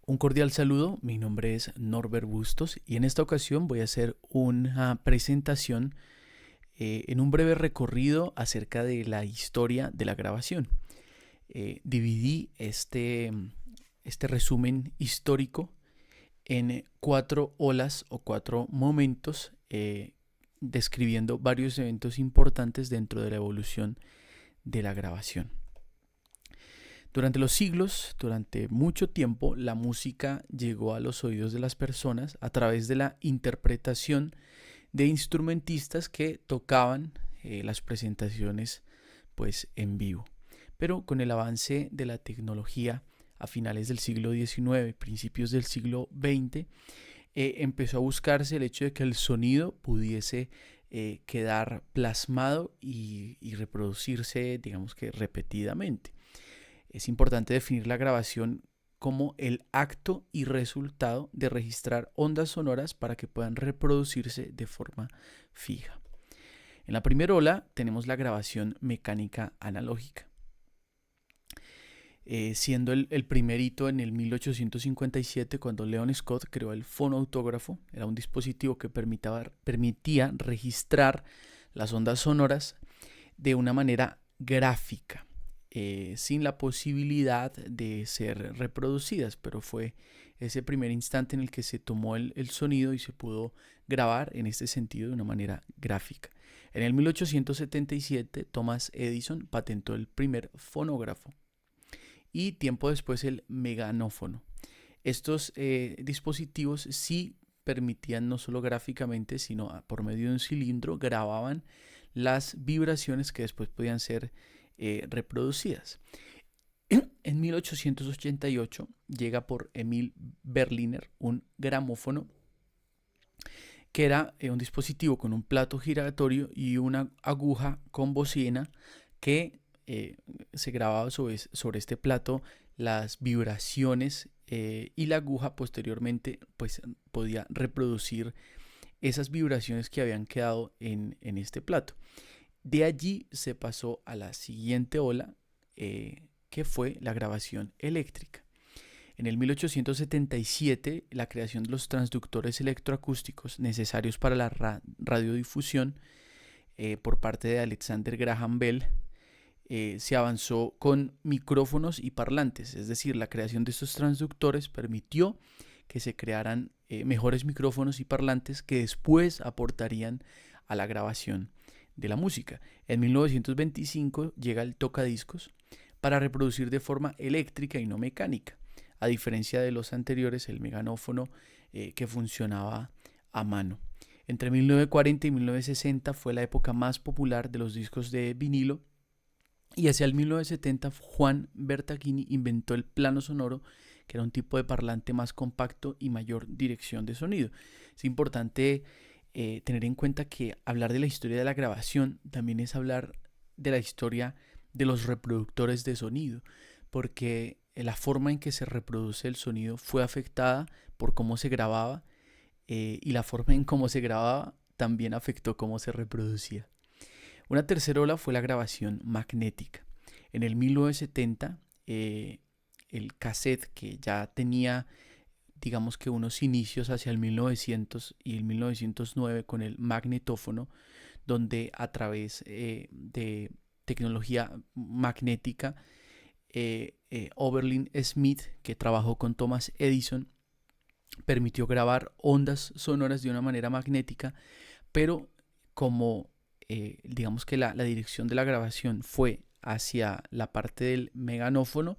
Un cordial saludo, mi nombre es Norbert Bustos y en esta ocasión voy a hacer una presentación en un breve recorrido acerca de la historia de la grabación. Dividí este resumen histórico en cuatro olas o cuatro momentos, describiendo varios eventos importantes dentro de la evolución de la grabación. Durante los siglos, durante mucho tiempo, la música llegó a los oídos de las personas a través de la interpretación de instrumentistas que tocaban las presentaciones pues en vivo. Pero con el avance de la tecnología a finales del siglo XIX, principios del siglo XX, empezó a buscarse el hecho de que el sonido pudiese quedar plasmado y reproducirse, digamos que repetidamente. Es importante definir la grabación como el acto y resultado de registrar ondas sonoras para que puedan reproducirse de forma fija. En la primera ola tenemos la grabación mecánica analógica, siendo el primer hito en el 1857 cuando Leon Scott creó el fonautógrafo. Era un dispositivo que permitía registrar las ondas sonoras de una manera gráfica, sin la posibilidad de ser reproducidas, pero fue ese primer instante en el que se tomó el sonido y se pudo grabar en este sentido de una manera gráfica. En el 1877 Thomas Edison patentó el primer fonógrafo y tiempo después el meganófono. Estos dispositivos sí permitían no solo gráficamente, sino por medio de un cilindro grababan las vibraciones que después podían ser reproducidas. En 1888 llega por Emil Berliner un gramófono, que era un dispositivo con un plato giratorio y una aguja con bocina que se grababa sobre este plato las vibraciones, y la aguja posteriormente pues podía reproducir esas vibraciones que habían quedado en este plato. De allí se pasó a la siguiente ola, que fue la grabación eléctrica. En el 1877, la creación de los transductores electroacústicos necesarios para la radiodifusión, por parte de Alexander Graham Bell, se avanzó con micrófonos y parlantes. Es decir, la creación de estos transductores permitió que se crearan mejores micrófonos y parlantes que después aportarían a la grabación de la música. En 1925 llega el tocadiscos para reproducir de forma eléctrica y no mecánica, a diferencia de los anteriores, el meganófono, que funcionaba a mano. Entre 1940 y 1960 fue la época más popular de los discos de vinilo, y hacia el 1970 Juan Bertagini inventó el plano sonoro, que era un tipo de parlante más compacto y mayor dirección de sonido. Es importante tener en cuenta que hablar de la historia de la grabación también es hablar de la historia de los reproductores de sonido, porque la forma en que se reproduce el sonido fue afectada por cómo se grababa, y la forma en cómo se grababa también afectó cómo se reproducía. Una tercera ola fue la grabación magnética. En el 1970, el cassette, que ya tenía, digamos que unos inicios hacia el 1900 y el 1909 con el magnetófono, donde a través de tecnología magnética, Oberlin Smith, que trabajó con Thomas Edison, permitió grabar ondas sonoras de una manera magnética, pero como digamos que la dirección de la grabación fue hacia la parte del meganófono,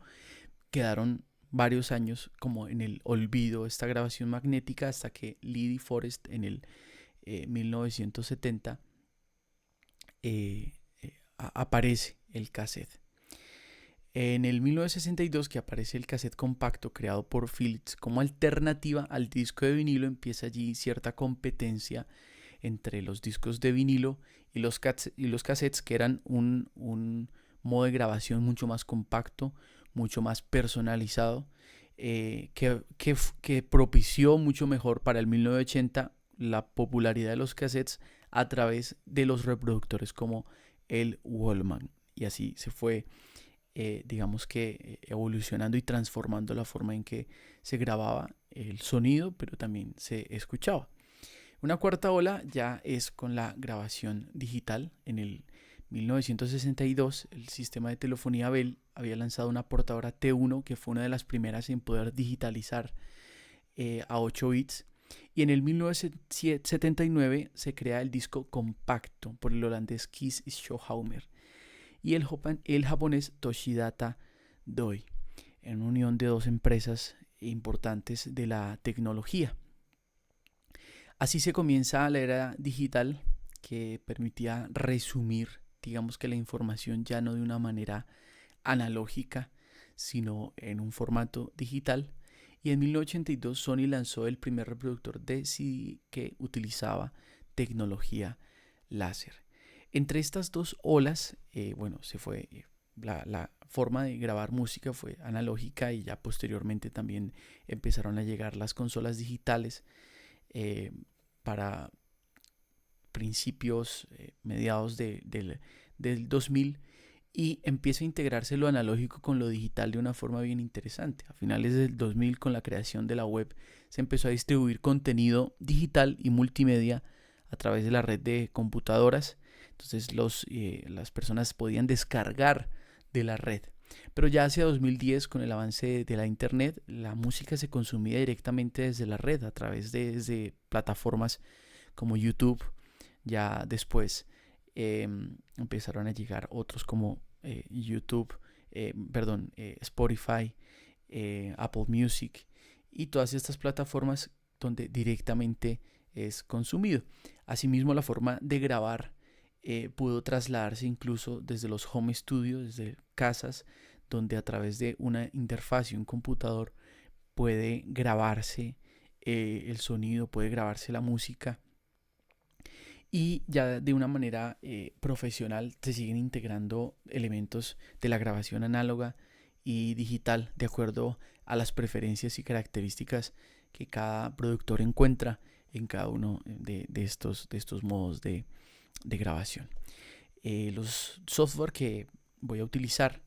quedaron varios años como en el olvido esta grabación magnética, hasta que Lee Forrest en el 1970 aparece el cassette. En el 1962, que aparece el cassette compacto creado por Philips como alternativa al disco de vinilo, empieza allí cierta competencia entre los discos de vinilo y los cassettes, que eran un modo de grabación mucho más compacto, mucho más personalizado, que propició mucho mejor para el 1980 la popularidad de los cassettes a través de los reproductores como el Walkman. Y así se fue digamos que evolucionando y transformando la forma en que se grababa el sonido, pero también se escuchaba. Una cuarta ola ya es con la grabación digital. En el 1962, el sistema de telefonía Bell había lanzado una portadora T1 que fue una de las primeras en poder digitalizar a 8 bits. Y en el 1979 se crea el disco compacto por el holandés Kees Schouwhammer y el japonés Toshidata Doi, en una unión de dos empresas importantes de la tecnología. Así se comienza la era digital que permitía resumir, digamos que la información ya no de una manera analógica, sino en un formato digital. Y en 1982 Sony lanzó el primer reproductor de CD que utilizaba tecnología láser. Entre estas dos olas, se fue la forma de grabar música fue analógica y ya posteriormente también empezaron a llegar las consolas digitales eh, para principios, mediados del 2000 y empieza a integrarse lo analógico con lo digital de una forma bien interesante. A finales del 2000, con la creación de la web, se empezó a distribuir contenido digital y multimedia a través de la red de computadoras. Entonces las personas podían descargar de la red. Pero ya hacia 2010, con el avance de la internet, la música se consumía directamente desde la red, a través de plataformas como YouTube. Ya después empezaron a llegar otros como YouTube, Spotify, Apple Music y todas estas plataformas donde directamente es consumido. Asimismo, la forma de grabar pudo trasladarse incluso desde los home studios, desde casas, donde a través de una interfaz y un computador puede grabarse el sonido, puede grabarse la música y ya de una manera profesional se siguen integrando elementos de la grabación análoga y digital de acuerdo a las preferencias y características que cada productor encuentra en cada uno de estos modos de grabación. Los software que voy a utilizar,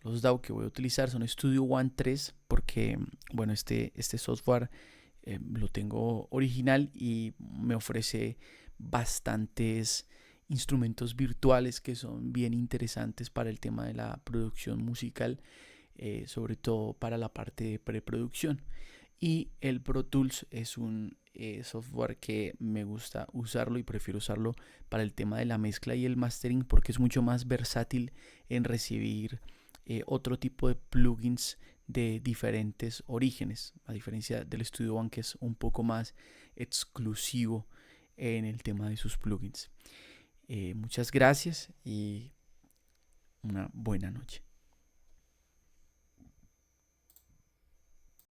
los DAW que voy a utilizar son Studio One 3 porque, bueno, este software lo tengo original y me ofrece bastantes instrumentos virtuales que son bien interesantes para el tema de la producción musical, sobre todo para la parte de preproducción. Y el Pro Tools es un software que me gusta usarlo y prefiero usarlo para el tema de la mezcla y el mastering porque es mucho más versátil en recibir otro tipo de plugins de diferentes orígenes, a diferencia del Studio One, que es un poco más exclusivo en el tema de sus plugins. Muchas gracias y una buena noche.